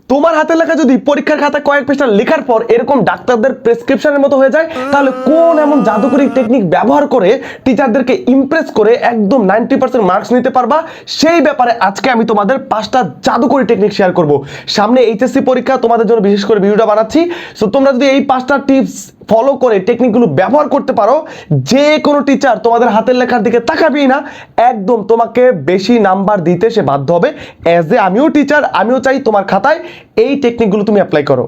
তোমার হাতের লেখা যদি পরীক্ষার খাতায় কয়েক পৃষ্ঠা লেখার পর এরকম ডাক্তারদের প্রেসক্রিপশনের মতো হয়ে যায়, তাহলে কোন এমন জাদুকরী টেকনিক ব্যবহার করে টিচারদেরকে ইমপ্রেস করে একদম 90% মার্কস নিতে পারবা, সেই ব্যাপারে আজকে আমি তোমাদের 5টা জাদুকরী টেকনিক শেয়ার করব। সামনে এইচএসসি পরীক্ষা, তোমাদের জন্য বিশেষ করে ভিডিওটা বানাচ্ছি। সো তোমরা যদি এই 5টা টিপস ফলো করে টেকনিকগুলো ব্যবহার করতে পারো, যে কোনো টিচার তোমাদের হাতের লেখার দিকে তাকাবেই না, একদম তোমাকে বেশি নাম্বার দিতে সে বাধ্য হবে। অ্যাজ এ আমিও টিচার, আমিও চাই তোমার খাতায় এই টেকনিকগুলো তুমি অ্যাপ্লাই করো।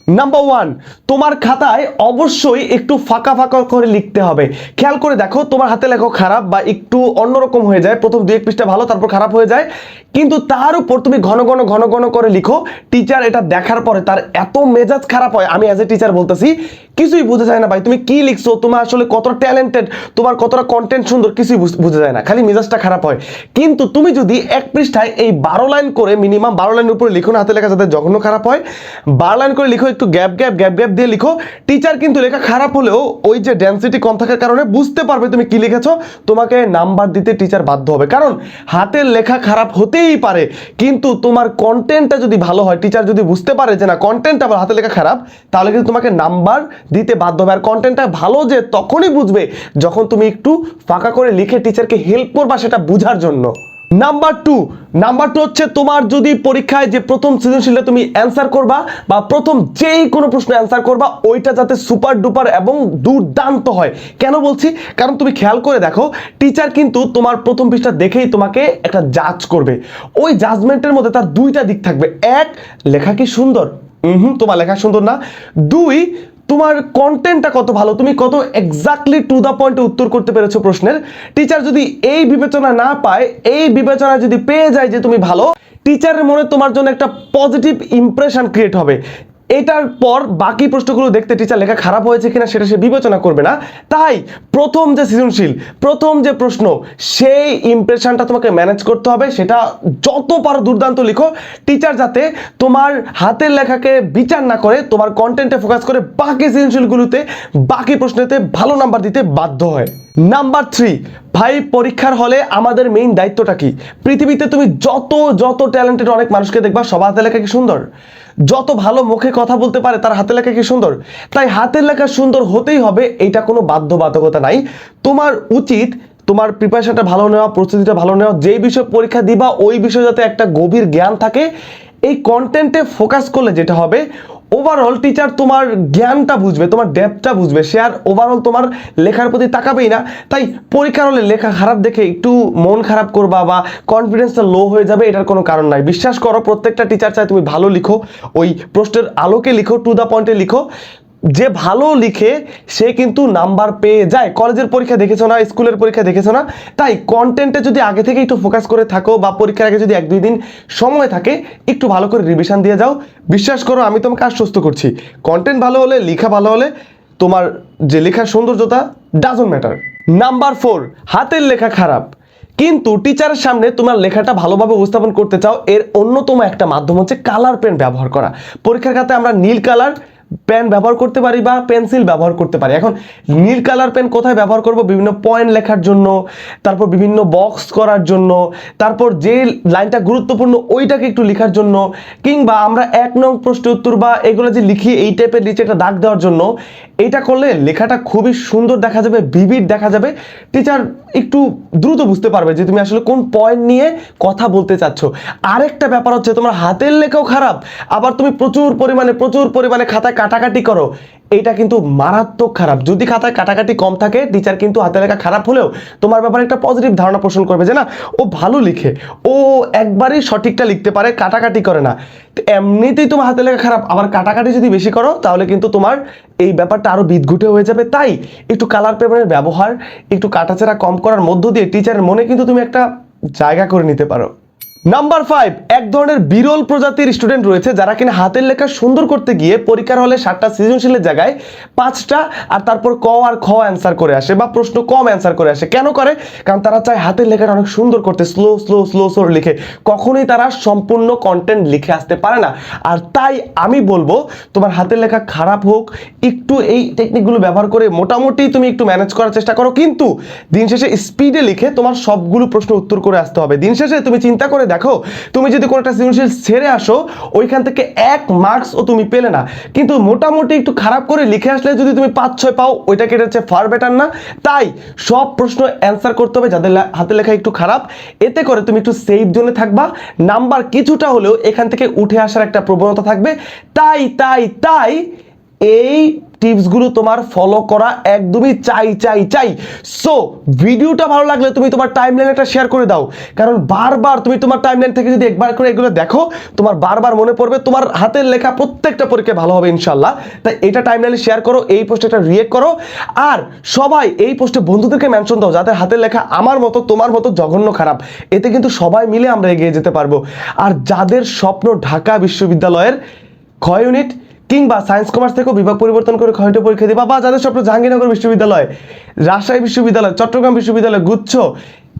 নাম্বার 1, তোমার খাতায় অবশ্যই একটু ফাঁকা ফাঁকা করে লিখতে হবে। খেয়াল করে দেখো, তোমার হাতে লেখা খারাপ বা একটু অন্যরকম হয়ে যায়, প্রথম 2-1 পৃষ্ঠা ভালো, তারপর খারাপ হয়ে যায়, কিন্তু তার উপর তুমি ঘন ঘন করে লিখো। টিচার এটা দেখার পরে তার এত মেজাজ খারাপ হয়, আমি অ্যাজ এ টিচার বলতেছি, কিছুই বোঝা যায় না ভাই তুমি কি লিখছো, তোমার আসলে কতটা ট্যালেন্টেড, তোমার কতটা কন্টেন্ট সুন্দর, কিছুই বোঝা যায় না, খালি মেজাজটা খারাপ হয়। কিন্তু তুমি যদি 1 পৃষ্ঠায় এই 12 লাইন করে, মিনিমাম 12 লাইনের উপরে লিখো না, হাতে লেখা যাতে জঘন্য খারাপ হয়, 12 লাইন করে লিখো, একটু গ্যাপ দিয়ে লিখো। টিচার কিন্তু লেখা খারাপ হলেও ওই যে ডেনসিটি কম থাকার কারণে বুঝতে পারবে তুমি কি লিখেছো, তোমাকে নাম্বার দিতে টিচার বাধ্য হবে। কারণ হাতের লেখা খারাপ হতেই পারে, কিন্তু তোমার কন্টেন্টটা যদি ভালো হয়, টিচার যদি বুঝতে পারে যে না কন্টেন্টটা আবার হাতের লেখা খারাপ, তাহলে কিন্তু তোমাকে নাম্বার দিতে বাধ্য হবে। আর কন্টেন্টটা ভালো যে তখনই বুঝবে যখন তুমি একটু ফাঁকা করে লিখে টিচারকে হেল্প করবা সেটা বোঝার জন্য। নাম্বার টু হচ্ছে, তোমার যদি পরীক্ষায় যে প্রথম সৃজনশীলে তুমি অ্যান্সার করবা বা প্রথম যেই কোনো প্রশ্ন অ্যান্সার করবা, ওইটা যাতে সুপার ডুপার এবং দুর্দান্ত হয়। কেন বলছি? কারণ তুমি খেয়াল করে দেখো, টিচার কিন্তু তোমার প্রথম পৃষ্ঠা দেখেই তোমাকে একটা জাজ করবে। ওই জাজমেন্টের মধ্যে তার 2টা দিক থাকবে। 1, লেখা কি সুন্দর? তোমার লেখা সুন্দর না। 2, তোমার কন্টেন্টটা কত ভালো, তুমি কত এক্স্যাক্টলি টু দা পয়েন্টে উত্তর করতে পেরেছো প্রশ্নের। টিচার যদি এই বিবেচনা না পায়, এই বিবেচনা যদি পেয়ে যায় যে তুমি ভালো, টিচারের মনে তোমার জন্য একটা পজিটিভ ইমপ্রেশন ক্রিয়েট হবে। এটার পর বাকি প্রশ্নগুলো দেখতে টিচার লেখা খারাপ হয়েছে কিনা সেটা সে বিবেচনা করবে না। তাই প্রথম যে সৃজনশীল, প্রথম যে প্রশ্ন, সেই ইমপ্রেশনটা তোমাকে ম্যানেজ করতে হবে। সেটা যত পারো দুর্দান্ত লিখো, টিচার যাতে তোমার হাতের লেখাকে বিচার না করে তোমার কন্টেন্টে ফোকাস করে বাকি সৃজনশীলগুলোতে, বাকি প্রশ্নেতে ভালো নাম্বার দিতে বাধ্য হয়। নাম্বার 3, ভাই পরীক্ষার হলে আমাদের মেইন দায়িত্বটা কি? পৃথিবীতে তুমি যত ট্যালেন্টেড অনেক মানুষকে দেখবা, সবার হাতের লেখা কি সুন্দর? যত ভালো মুখে কথা বলতে পারে তার হাতের লেখা কি সুন্দর? তাই হাতের লেখা সুন্দর হতেই হবে, এটা কোনো বাধ্যবাধকতা নাই। তোমার উচিত তোমার প্রিপারেশনটা ভালো নেওয়া, প্রস্তুতিটা ভালো নেওয়া, যেই বিষয়ে পরীক্ষা দিবা ওই বিষয়ে যাতে একটা গভীর জ্ঞান থাকে। এই কন্টেন্টে ফোকাস করলে যেটা হবে, ওভারঅল টিচার তোমার জ্ঞানটা বুঝবে, তোমার ডেপথটা বুঝবে, সে আর ওভারঅল তোমার লেখার প্রতি তাকাবেই না। তাই পরীক্ষার হলে লেখা খারাপ দেখে একটু মন খারাপ করবা বা কনফিডেন্সটা লো হয়ে যাবে, এটার কোনো কারণ নাই। বিশ্বাস করো, প্রত্যেকটা টিচার চায় তুমি ভালো লিখো, ওই প্রশ্নের আলোকে লিখো, টু দা পয়েন্টে লিখো। যে ভালো লিখে সে কিন্তু নাম্বার পেয়ে যায়। কলেজের পরীক্ষা দেখেছো না, স্কুলের পরীক্ষা দেখেছো না? তাই কন্টেন্টে যদি আগে থেকে একটু ফোকাস করে থাকো বা পরীক্ষার আগে যদি 1-2 দিন সময় থাকে, একটু ভালো করে রিভিশন দিয়ে যাও। বিশ্বাস করো, আমি তোমাকে আশ্বস্ত করছি, কন্টেন্ট ভালো হলে, লেখা ভালো হলে, তোমার যে লেখার সৌন্দর্যতা ডাজন্ট ম্যাটার। নাম্বার 4, হাতের লেখা খারাপ কিন্তু টিচারের সামনে তোমার লেখাটা ভালোভাবে উপস্থাপন করতে চাও, এর অন্যতম একটা মাধ্যম হচ্ছে কালার পেন ব্যবহার করা। পরীক্ষার খাতায় আমরা নীল কালার পেন ব্যবহার করতে পারি বা পেন্সিল ব্যবহার করতে পারি। এখন নীল কালার পেন কোথায় ব্যবহার করব? বিভিন্ন পয়েন্ট লেখার জন্য, তারপর বিভিন্ন বক্স করার জন্য, তারপর যে লাইনটা গুরুত্বপূর্ণ ওইটাকে একটু লেখার জন্য, কিংবা আমরা 1 নং প্রশ্ন উত্তর বা এগুলো যে লিখি এই টাইপের নিচে একটা দাগ দেওয়ার জন্য। এইটা করলে লেখাটা খুবই সুন্দর দেখা যাবে, ভিভিড দেখা যাবে। টিচার একটু দ্রুত বুঝতে পারবে যে তুমি আসলে কোন পয়েন্ট নিয়ে কথা বলতে চাচ্ছ। আরেকটা ব্যাপার হচ্ছে, তোমার হাতের লেখাও খারাপ, আবার তুমি প্রচুর পরিমাণে খাতায় কাটাকাটি করো, এটা কিন্তু মারাত্মক খারাপ। যদি খাতায় কাটাকাটি কম থাকে, টিচার কিন্তু হাতের লেখা খারাপ হলেও তোমার ব্যাপারে একটা পজিটিভ ধারণা পোষণ করবে যে না, ও ভালো লিখে, ও একবারই সঠিকটা লিখতে পারে, কাটাকাটি করে না। তো এমনিতেই তোমার হাতের লেখা খারাপ, আবার কাটাকাটি যদি বেশি করো, তাহলে কিন্তু তোমার এই ব্যাপারটা আরো বিদঘুটে হয়ে যাবে। তাই একটু কালার পেপারের ব্যবহার, একটু কাটাছেঁড়া কম করার মধ্য দিয়ে টিচারের মনে কিন্তু তুমি একটা জায়গা করে নিতে পারো। নাম্বার 5, এক ধরনের বিরল প্রজাতির স্টুডেন্ট রয়েছে যারা কিনা হাতের লেখা সুন্দর করতে গিয়ে পরীক্ষার হলে 7টা সৃজনশীলের জায়গায় 5টা আর তারপর ক আর খ অ্যান্সার করে আসে বা প্রশ্ন কম অ্যান্সার করে আসে। কেন করে? কারণ তারা চায় হাতের লেখাটা অনেক সুন্দর করতে, স্লো লিখে, কখনোই তারা সম্পূর্ণ কন্টেন্ট লিখে আসতে পারে না। আর তাই আমি বলবো, তোমার হাতের লেখা খারাপ হোক, একটু এই টেকনিকগুলো ব্যবহার করে মোটামুটি তুমি একটু ম্যানেজ করার চেষ্টা করো, কিন্তু দিন শেষে স্পিডে লিখে তোমার সবগুলো প্রশ্ন উত্তর করে আসতে হবে। দিন শেষে তুমি চিন্তা করে দেখো, দেখো তুমি যদি কোনো একটা সৃজনশীল ছেড়ে আসো ওইখান থেকে 1 মার্কসও তুমি পেলে না, কিন্তু মোটামুটি একটু খারাপ করে লিখে আসলে যদি তুমি 5-6 পাও ওইটা কেটে হচ্ছে ফার বেটার না? তাই সব প্রশ্ন অ্যান্সার করতে হবে যাদের হাতে লেখা একটু খারাপ, এতে করে তুমি একটু সেফ জোনে থাকবা, নাম্বার কিছুটা হলেও এখান থেকে উঠে আসার একটা প্রবণতা থাকবে। তাই তাই তাই এই টিপসগুলো তোমার ফলো করা একদমই চাই। সো ভিডিওটা ভালো লাগলে তুমি তোমার টাইমলাইনে একটা শেয়ার করে দাও, কারণ বারবার তুমি তোমার টাইমলাইন থেকে যদি একবার করে এগুলো দেখো তোমার বারবার মনে পড়বে, তোমার হাতের লেখা প্রত্যেকটা পরীক্ষায় ভালো হবে ইনশাল্লাহ। তাই এটা টাইমলাইনে শেয়ার করো, এই পোস্টে একটা রিয়েক্ট করো, আর সবাই এই পোস্টে বন্ধুদেরকে মেনশন দাও যাদের হাতের লেখা আমার মতো তোমার মতো জঘন্য খারাপ, এতে কিন্তু সবাই মিলে আমরা এগিয়ে যেতে পারবো। আর যাদের স্বপ্ন ঢাকা বিশ্ববিদ্যালয়ের খ ইউনিট কিংবা সায়েন্স কমার্স থেকেও বিভাগ পরিবর্তন করে খয়টা পরীক্ষা দিবা, বা যাদের স্বপ্ন জাহাঙ্গীরনগর বিশ্ববিদ্যালয়, রাজশাহী বিশ্ববিদ্যালয়, চট্টগ্রাম বিশ্ববিদ্যালয় গুচ্ছ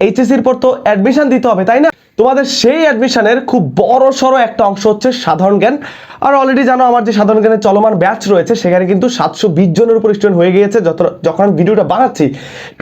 এইচএসসির পর তো অ্যাডমিশন দিতে হবে তাই না? তোমাদের সেই অ্যাডমিশনের খুব বড় সড়ো একটা অংশ হচ্ছে সাধারণ জ্ঞান। আর অলরেডি জানো আমার যে সাধারণ জ্ঞানের চলমান ব্যাচ রয়েছে সেখানে কিন্তু 720 জনের উপর স্টুডেন্ট হয়ে গিয়েছে যখন আমি ভিডিওটা বানাচ্ছি।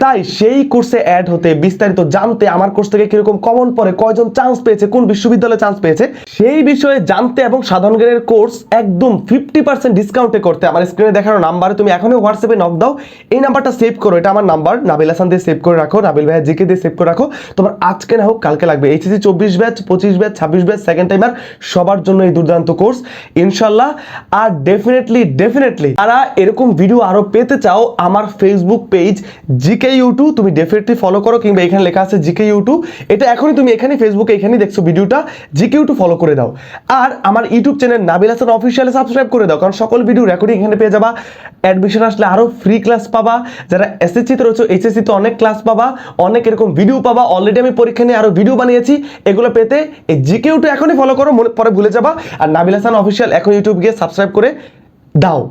তাই সেই কোর্সে অ্যাড হতে, বিস্তারিত জানতে, আমার কোর্স থেকে কিরকম কমন পড়ে, কয়জন চান্স পেয়েছে, কোন বিশ্ববিদ্যালয়ে চান্স পেয়েছে সেই বিষয়ে জানতে এবং সাধারণ জ্ঞানের কোর্স একদম 50% ডিসকাউন্টে করতে আমার স্ক্রিনে দেখানো নাম্বারে তুমি এখনই হোয়াটসঅ্যাপে নক দাও। এই নাম্বারটা সেভ করো, এটা আমার নাম্বার, নাবিল হাসান দিয়ে সেভ করে রাখো, নাবিল ভাইয়া জিকে দিয়ে সেভ করে রাখো। তোমার আজকে না হোক কালকে লাগবে। HSC 24 batch, 25 batch, 26 batch, second timer সবার জন্য এই দুর্দান্ত কোর্স ইনশাল্লাহ। আর ডেফিনেটলি যারা এরকম ভিডিও আরো পেতে চাও আমার ফেসবুক পেজ জিকে ইউটিউব তুমি ডেফিনেটলি ফলো করো, কিংবা এখানে লেখা আছে জিকে ইউটিউব, এটা এখনই তুমি এখানে ফেসবুকে এখানেই দেখছো ভিডিওটা, জিকে ইউটিউব ফলো করে দাও। আর আমার ইউটিউব চ্যানেল নাবিল হাসান অফিসিয়ালে সাবস্ক্রাইব করে দাও, কারণ সকল ভিডিও রেকর্ডিং এখানে পেয়ে যাবা। অ্যাডমিশন আসলে আরো ফ্রি ক্লাস পাবা, যারা এসএসসি তে রয়েছে এইচএসসি তে অনেক ক্লাস পাবা, অনেক এরকম ভিডিও পাবা। অলরেডি আমি পরীক্ষা নিয়ে আরো ভিডিও বানিয়েছি, এগুলো পেতে এই জিকে ইউটিউব এখনই ফলো করো, পরে ভুলে যাবা। আর নাবিল হাসান অফিসিয়াল এখন ইউটিউব গিয়ে সাবস্ক্রাইব করে দাও।